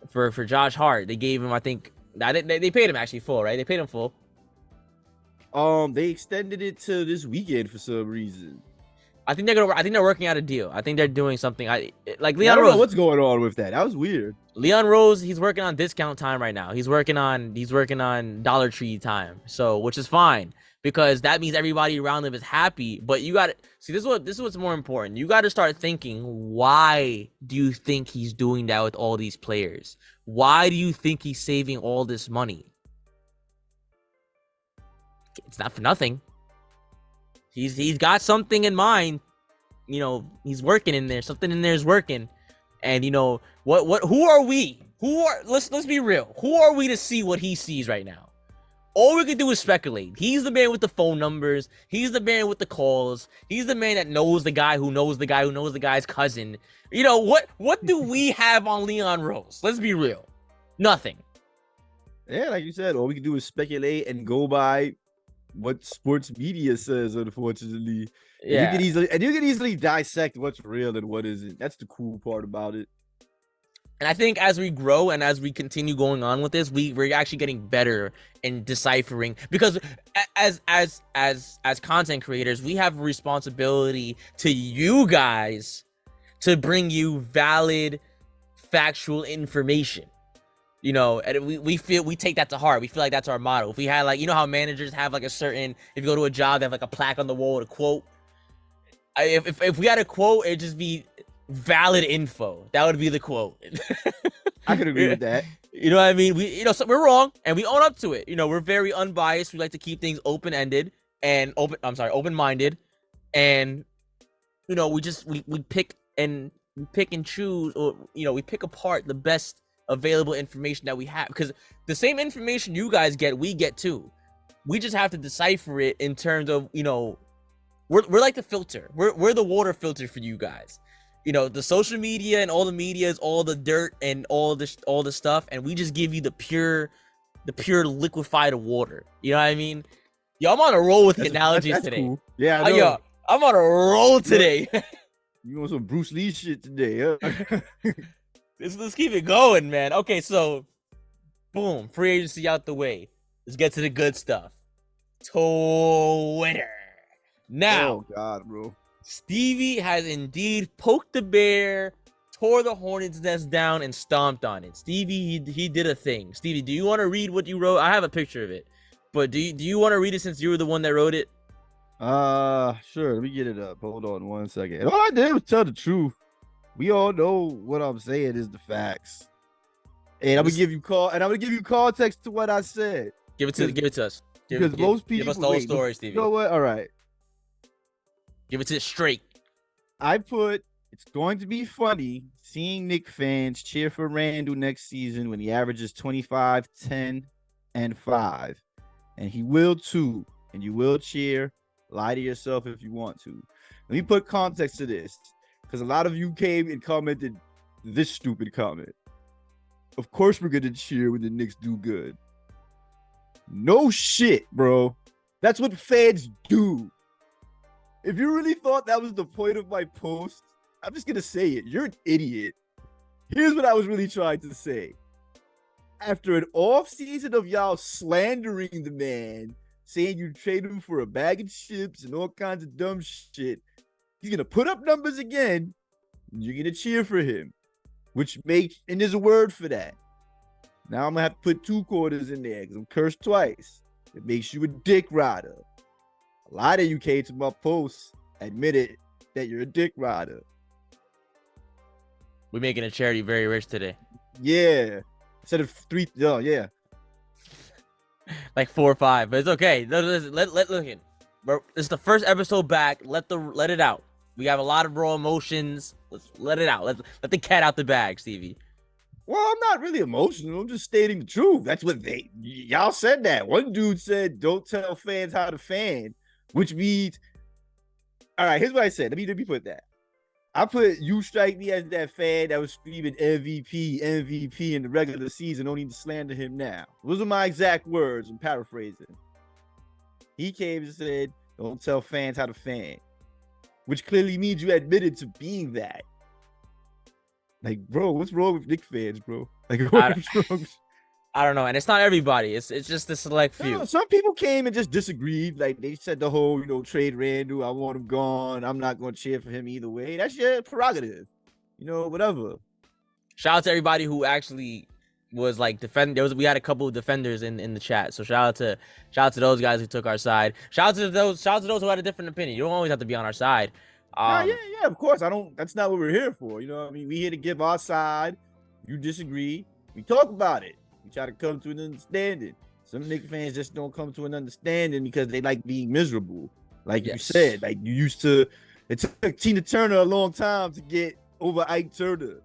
for Josh Hart, they gave him, I think, they paid him actually full, right? They paid him full. They extended it to this weekend for some reason. I think they're working out a deal. I think they're doing something. Leon Rose. I don't know what's going on with that. That was weird. Leon Rose, he's working on discount time right now. He's working on Dollar Tree time. So, which is fine, because that means everybody around him is happy. But you got to see, this is what's more important. You got to start thinking, why do you think he's doing that with all these players? Why do you think he's saving all this money? It's not for nothing. He's got something in mind. You know, he's working in there. Something in there is working. And you know, who are we? Let's be real. Who are we to see what he sees right now? All we can do is speculate. He's the man with the phone numbers. He's the man with the calls. He's the man that knows the guy who knows the guy who knows the guy's cousin. You know, what do we have on Leon Rose? Let's be real. Nothing. Yeah, like you said, all we can do is speculate and go by what sports media says, unfortunately. Yeah. You can easily dissect what's real and what isn't. That's the cool part about it. And I think as we grow and as we continue going on with this, we're actually getting better in deciphering, because as content creators, we have a responsibility to you guys to bring you valid, factual information. You know, and we take that to heart. We feel like that's our motto. If we had, like, you know how managers have like a certain, if you go to a job, they have like a plaque on the wall with a quote. If we had a quote, it'd just be valid info. That would be the quote. I could agree with that. You know what I mean? So we're wrong and we own up to it. You know, we're very unbiased. We like to keep things open-ended and open-minded. And you know, we pick and choose, or you know, we pick apart the best available information that we have, because the same information you guys get, we get too. We just have to decipher it in terms of, you know, we're like the filter. We're the water filter for you guys. the social media and all the media is all the dirt and all the stuff, and we just give you the pure liquefied water. You know what I mean? Yo, I'm on a roll with the analogies that's today. cool. Yeah, I know. Yo, I'm on a roll today. You want some Bruce Lee shit today, huh? Let's keep it going, man. Okay, so boom, free agency out the way. Let's get to the good stuff. Twitter. Now, oh God, bro. Stevie has indeed poked the bear, tore the hornet's nest down, and stomped on it. Stevie, he did a thing. Stevie, do you want to read what you wrote? I have a picture of it, but do you want to read it since you were the one that wrote it? Sure. Let me get it up. Hold on 1 second. All I did was tell the truth. We all know what I'm saying is the facts. And I'm gonna give you context to what I said. Give it to us. Because most people give us the whole story, Stevie. You know what? All right. Give it to it straight. I put it's going to be funny seeing Knicks fans cheer for Randle next season when he averages 25, 10, and 5. And he will too. And you will cheer. Lie to yourself if you want to. Let me put context to this. Because a lot of you came and commented this stupid comment. Of course we're going to cheer when the Knicks do good. No shit, bro. That's what fans do. If you really thought that was the point of my post, I'm just going to say it. You're an idiot. Here's what I was really trying to say. After an offseason of y'all slandering the man, saying you trade him for a bag of chips and all kinds of dumb shit, he's going to put up numbers again, and you're going to cheer for him, and there's a word for that. Now I'm going to have to put 2 quarters in there because I'm cursed twice. It makes you a dick rider. A lot of you came to my posts, admitted that you're a dick rider. We're making a charity very rich today. Yeah. Instead of 3, oh, yeah. Like 4 or 5, but it's okay. Let look in. It's the first episode back. Let it out. We have a lot of raw emotions. Let's let it out. Let the cat out the bag, Stevie. Well, I'm not really emotional. I'm just stating the truth. That's what y'all said that. One dude said, don't tell fans how to fan, which means, all right, here's what I said. Let me put that. I put you strike me as that fan that was screaming MVP in the regular season. Don't need to slander him now. Those are my exact words. I'm paraphrasing. He came and said, don't tell fans how to fan, which clearly means you admitted to being that. Like, bro, what's wrong with Knicks fans, bro? Like, what's wrong? I don't know, and it's not everybody. It's just the select few. No, some people came and just disagreed. Like, they said the whole, trade Randle. I want him gone. I'm not going to cheer for him either way. That's your prerogative. Whatever. Shout out to everybody who actually was like we had a couple of defenders in the chat. So shout out to those guys who took our side. Shout out to those who had a different opinion. You don't always have to be on our side. Yeah, of course. That's not what we're here for. We here to give our side. You disagree. We talk about it. We try to come to an understanding. Some Knicks fans just don't come to an understanding because they like being miserable. Like you said, like you used to. It took Tina Turner a long time to get over Ike Turner.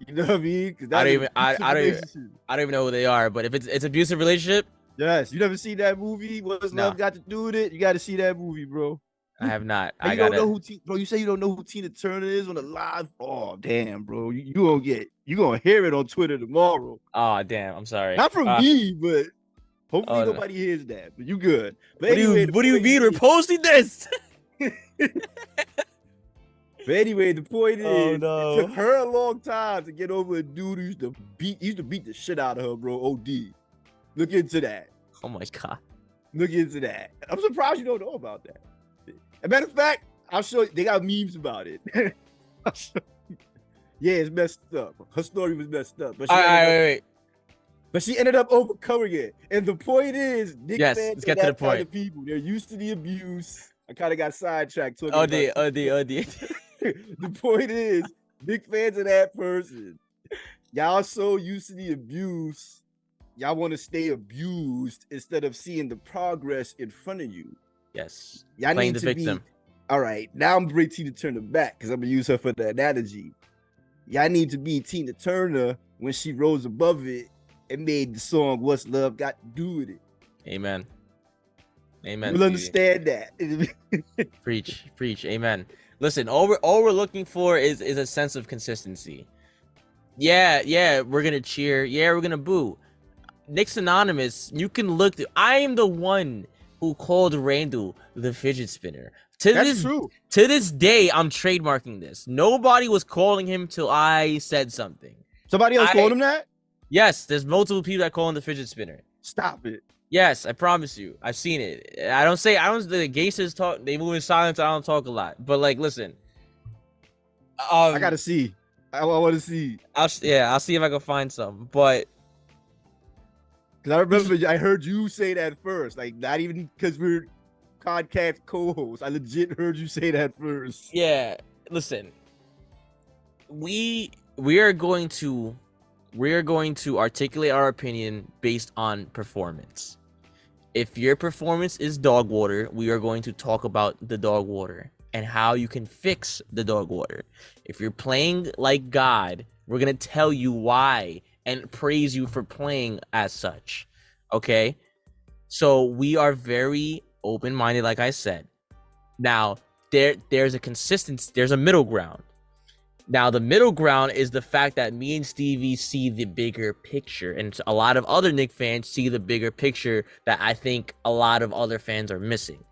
You know what I mean? I don't even know who they are. But if it's abusive relationship, yes. You never seen that movie? What's love got to do with it? You got to see that movie, bro. I have not. You don't know bro. You say you don't know who Tina Turner is on the live. Oh damn, bro. You gonna hear it on Twitter tomorrow. Oh damn. I'm sorry. Not from me, but hopefully nobody hears that. But you good. But what do you mean we're posting this? But anyway, the point is, it took her a long time to get over a dude who used to beat the shit out of her, bro. OD. Look into that. Oh my god. Look into that. I'm surprised you don't know about that. As a matter of fact, I'll show you. They got memes about it. Yeah, it's messed up. Her story was messed up. But wait. But she ended up overcoming it. And the point is, Knicks fans let's get to the point. People. They're used to the abuse. I kind of got sidetracked. The point is, Knicks fans are that person. Y'all so used to the abuse. Y'all want to stay abused instead of seeing the progress in front of you. Yes. Y'all playing need the to victim. All right, now I'm bring Tina Turner back because I'm gonna use her for the analogy. Y'all need to be Tina Turner when she rose above it and made the song "What's Love Got to Do with It." Amen. You'll understand that. Preach. Amen. Listen, all we're looking for is a sense of consistency. Yeah, we're gonna cheer. Yeah, we're gonna boo. Knicks Anonymous, you can look. I am the one who called Randle the fidget spinner. That's true. To this day, I'm trademarking this. Nobody was calling him till I said something. Somebody else called him that? Yes, there's multiple people that call him the fidget spinner. Stop it. Yes, I promise you. I've seen it. The gangsters talk, they move in silence. I don't talk a lot. But like, listen. I gotta see. I want to see. I'll see if I can find some. But because I remember I heard you say that first. Like, not even because we're podcast co-hosts. I legit heard you say that first. Yeah, listen. We are going to articulate our opinion based on performance. If your performance is dog water, we are going to talk about the dog water and how you can fix the dog water. If you're playing like God, we're going to tell you why and praise you for playing as such. Okay? So we are very open-minded, like I said. Now, there's a middle ground. Now, the middle ground is the fact that me and Stevie see the bigger picture, and a lot of other Knicks fans see the bigger picture that I think a lot of other fans are missing.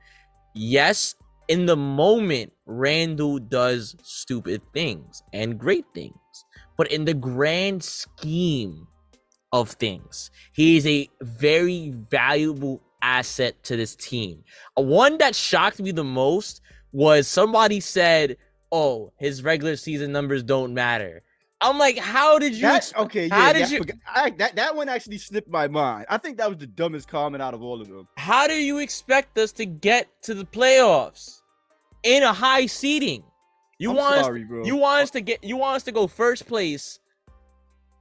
Yes, in the moment, Randle does stupid things and great things, but in the grand scheme of things, he is a very valuable asset to this team. One that shocked me the most was somebody said, "Oh, his regular season numbers don't matter." I'm like, how did you? That one actually slipped my mind. I think that was the dumbest comment out of all of them. How do you expect us to get to the playoffs in a high seeding? You want us to go first place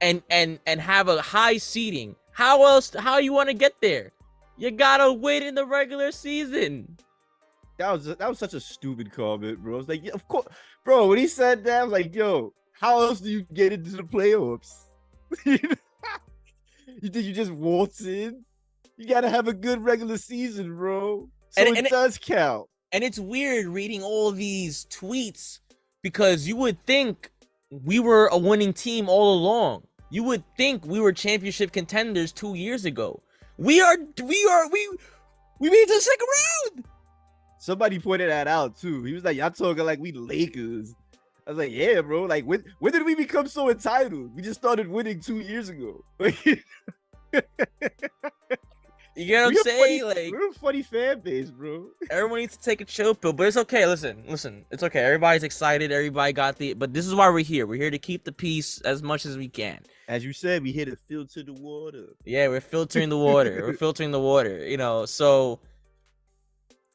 and have a high seeding. How you want to get there? You gotta win in the regular season. That was such a stupid comment, bro. It's like, yeah, of course, bro. When he said that, I was like, yo, how else do you get into the playoffs? You think you just waltz in? You gotta have a good regular season, bro. So it does count. And it's weird reading all these tweets because you would think we were a winning team all along. You would think we were championship contenders 2 years ago. We made it to the second round. Somebody pointed that out too. He was like, y'all talking like we the Lakers. I was like, yeah, bro. Like, when did we become so entitled? We just started winning 2 years ago. You get what I'm saying? We're a funny fan base, bro. Everyone needs to take a chill pill, but it's okay. Listen. It's okay. Everybody's excited. Everybody got but this is why we're here. We're here to keep the peace as much as we can. As you said, we here to filter the water. Yeah, we're filtering the water. We're filtering the water. You know, so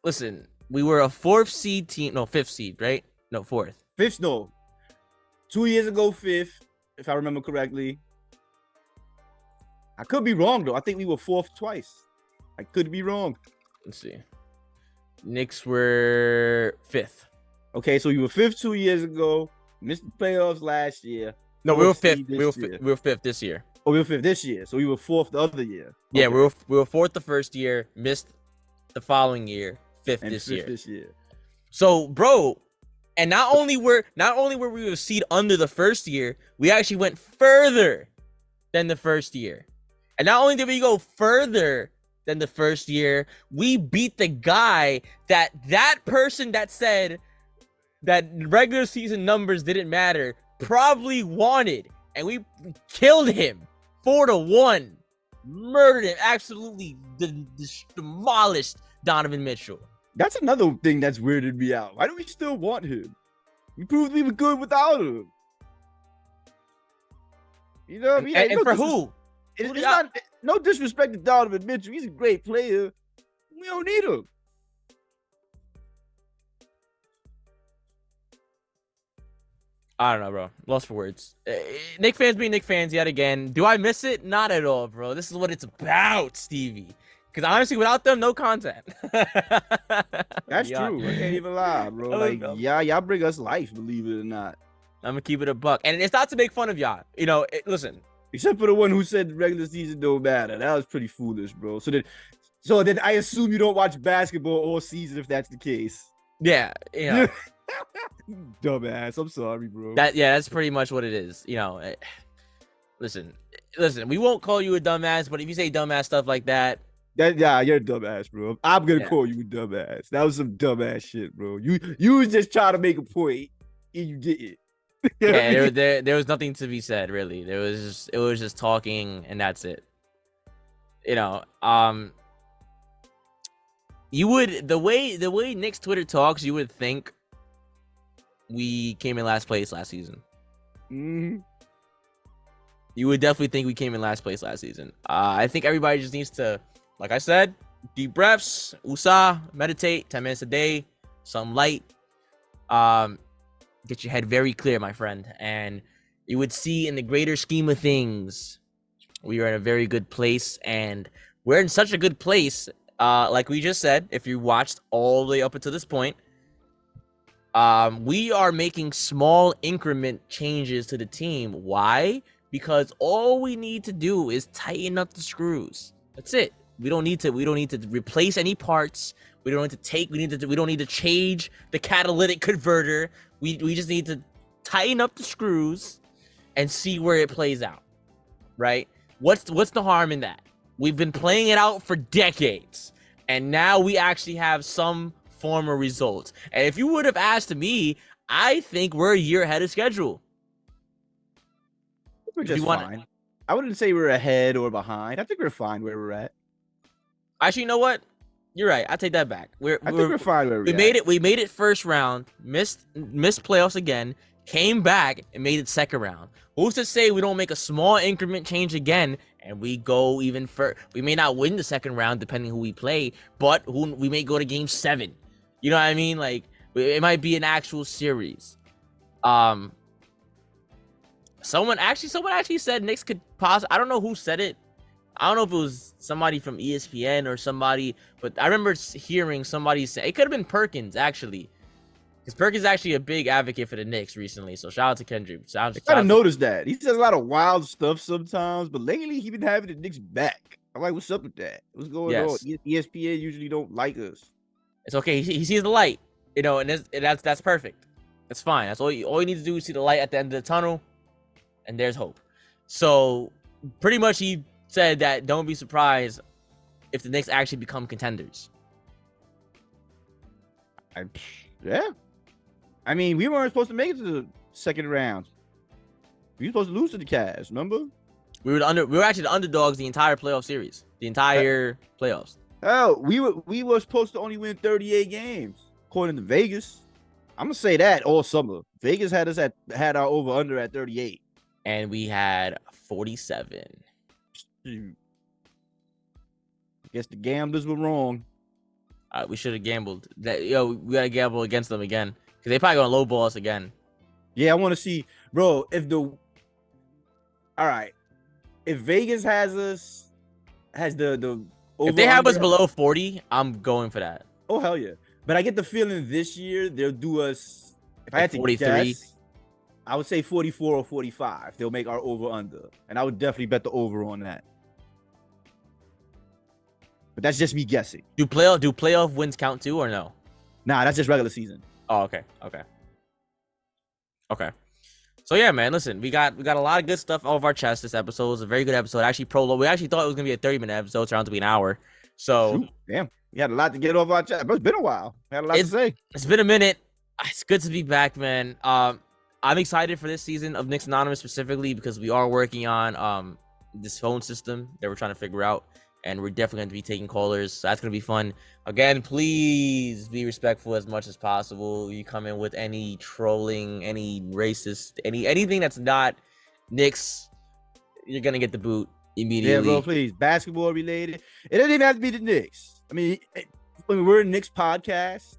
listen. We were a 4th seed team. No, 5th seed, right? No, 4th. 5th, no. 2 years ago, 5th, if I remember correctly. I could be wrong, though. I think we were 4th twice. I could be wrong. Let's see. Knicks were 5th. Okay, so we were 5th 2 years ago. Missed the playoffs last year. No, we were 5th. We were 5th this year. Oh, we were 5th this year. So we were 4th the other year. Okay. Yeah, we were 4th the first year. Missed the following year. 5th this year. So, bro, and not only were we a seed under the first year, we actually went further than the first year. And not only did we go further than the first year, we beat the guy that person that said that regular season numbers didn't matter probably wanted, and we killed him 4-1, murdered him, absolutely demolished Donovan Mitchell. That's another thing that's weirded me out. Why do we still want him? We proved we were good without him. You know what I mean? And for who? It's not no disrespect to Donovan Mitchell. He's a great player. We don't need him. I don't know, bro. Lost for words. Knicks fans being Knicks fans yet again. Do I miss it? Not at all, bro. This is what it's about, Stevie. Because honestly, without them, no content. That's true. I can't even lie, bro. Like, y'all bring us life, believe it or not. I'm gonna keep it a buck, and it's not to make fun of y'all. You know, listen. Except for the one who said the regular season don't matter. That was pretty foolish, bro. So then I assume you don't watch basketball all season if that's the case. Yeah, you know. Dumbass. I'm sorry, bro. That's pretty much what it is. Listen, we won't call you a dumbass, but if you say dumbass stuff like that, You're a dumbass, bro. I'm gonna yeah, call you a dumbass. That was some dumbass shit, bro. You was just trying to make a point, and you didn't. You know what I yeah, mean? there was nothing to be said really. It was just talking, and that's it. You know, you would the way Knicks Twitter talks, you would think we came in last place last season. Mhm. You would definitely think we came in last place last season. I think everybody just needs to, like I said, deep breaths, USA, meditate, 10 minutes a day, something light. Get your head very clear, my friend. And you would see in the greater scheme of things, we are in a very good place. And we're in such a good place, like we just said, if you watched all the way up until this point, we are making small increment changes to the team. Why? Because all we need to do is tighten up the screws. That's it. We don't need to replace any parts. We don't need to change the catalytic converter. We just need to tighten up the screws and see where it plays out. Right? What's the harm in that? We've been playing it out for decades, and now we actually have some form of results. And if you would have asked me, I think we're a year ahead of schedule. We're just fine. I wouldn't say we're ahead or behind. I think we're fine where we're at. Actually, you know what? You're right. I take that back. I think we're fine where we made it. We made it first round. Missed playoffs again. Came back and made it second round. Who's to say we don't make a small increment change again and we go even further? We may not win the second round depending who we play, but we may go to game 7. You know what I mean? Like it might be an actual series. Someone actually said Knicks could possibly. I don't know who said it. I don't know if it was somebody from ESPN or somebody, but I remember hearing somebody say it could have been Perkins actually, because Perkins is actually a big advocate for the Knicks recently. So shout out to Kendrick. I kind of noticed that he says a lot of wild stuff sometimes, but lately he been having the Knicks back. I'm like, what's up with that? What's going on? ESPN usually don't like us. It's okay. He sees the light, and that's perfect. That's fine. That's all you need to do is see the light at the end of the tunnel, and there's hope. So pretty much he said that don't be surprised if the Knicks actually become contenders. Yeah. I mean, we weren't supposed to make it to the second round. We were supposed to lose to the Cavs, remember? We were actually the underdogs the entire playoff series. The entire playoffs. Hell, we were supposed to only win 38 games, according to Vegas. I'm gonna say that all summer. Vegas had our over under at 38. And we had 47. I guess the gamblers were wrong. We should have gambled. We gotta gamble against them again because they probably gonna lowball us again. Yeah, I want to see, bro. All right, if Vegas has the over if they have us below 40, I'm going for that. Oh hell yeah! But I get the feeling this year they'll do us. If I had to 43. guess, I would say 44 or 45. They'll make our over under, and I would definitely bet the over on that. But that's just me guessing. Do playoff wins count too or no? Nah, that's just regular season. Oh, okay. So yeah, man, listen, we got a lot of good stuff off our chest this episode. It was a very good episode. Actually, we actually thought it was gonna be a 30-minute episode. It's around to be an hour. So damn, we had a lot to get off our chest. But it's been a while. We had a lot to say. It's been a minute. It's good to be back, man. I'm excited for this season of Knicks Anonymous specifically because we are working on this phone system that we're trying to figure out. And we're definitely going to be taking callers. So that's going to be fun. Again, please be respectful as much as possible. You come in with any trolling, any racist, anything that's not Knicks, you're going to get the boot immediately. Yeah, bro, please. Basketball related. It doesn't even have to be the Knicks. I mean, we're a Knicks podcast.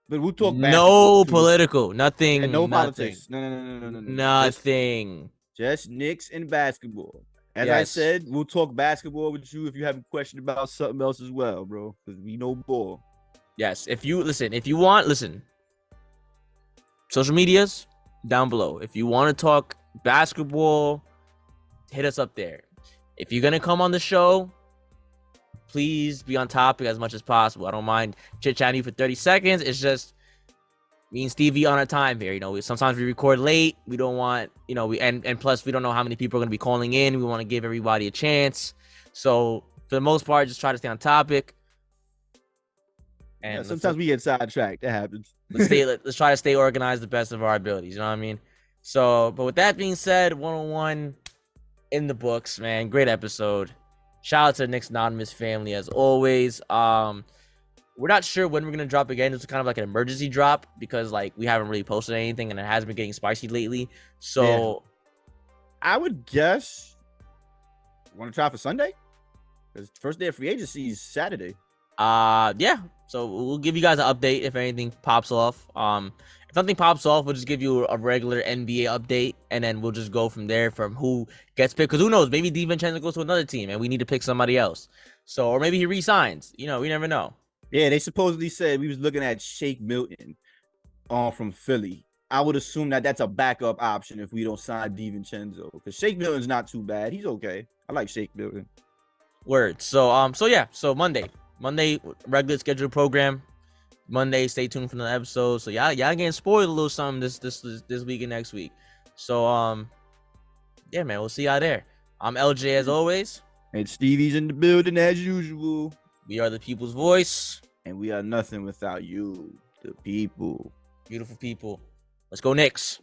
But we'll talk no political. Nothing. No nothing. Politics. No. Nothing. Just Knicks and basketball. As I said, we'll talk basketball with you if you have a question about something else as well, bro. Because we know ball. Yes. If you want, social medias down below. If you want to talk basketball, hit us up there. If you're going to come on the show, please be on topic as much as possible. I don't mind chit-chatting you for 30 seconds. It's just, Me and Stevie on our time here. You know, sometimes we record late. We don't want, you know, and plus we don't know how many people are gonna be calling in. We want to give everybody a chance. So for the most part, just try to stay on topic. And Yeah, sometimes we get sidetracked. That happens. let's try to stay organized the best of our abilities. You know what I mean? So, but with that being said, 101 in the books, man. Great episode. Shout out to the Knicks Anonymous family as always. We're not sure when we're gonna drop again. It's kind of like an emergency drop because like we haven't really posted anything and it has been getting spicy lately. So I would guess want to try for Sunday? Because first day of free agency is Saturday. Yeah. So we'll give you guys an update if anything pops off. If nothing pops off, we'll just give you a regular NBA update, and then we'll just go from there from who gets picked. Because who knows? Maybe Divincenzo goes to another team, and we need to pick somebody else. So, or maybe he resigns. You know, we never know. Yeah, they supposedly said we was looking at Shake Milton from Philly. I would assume that that's a backup option if we don't sign Divincenzo. Because Shake Milton's not too bad. He's okay. I like Shake Milton. Word. So yeah. So Monday, regular scheduled program. Monday, stay tuned for the episode. So y'all getting spoiled a little something this week and next week. So yeah, man, we'll see y'all there. I'm LJ as always. And Stevie's in the building as usual. We are the people's voice. And we are nothing without you, the people. Beautiful people. Let's go Knicks.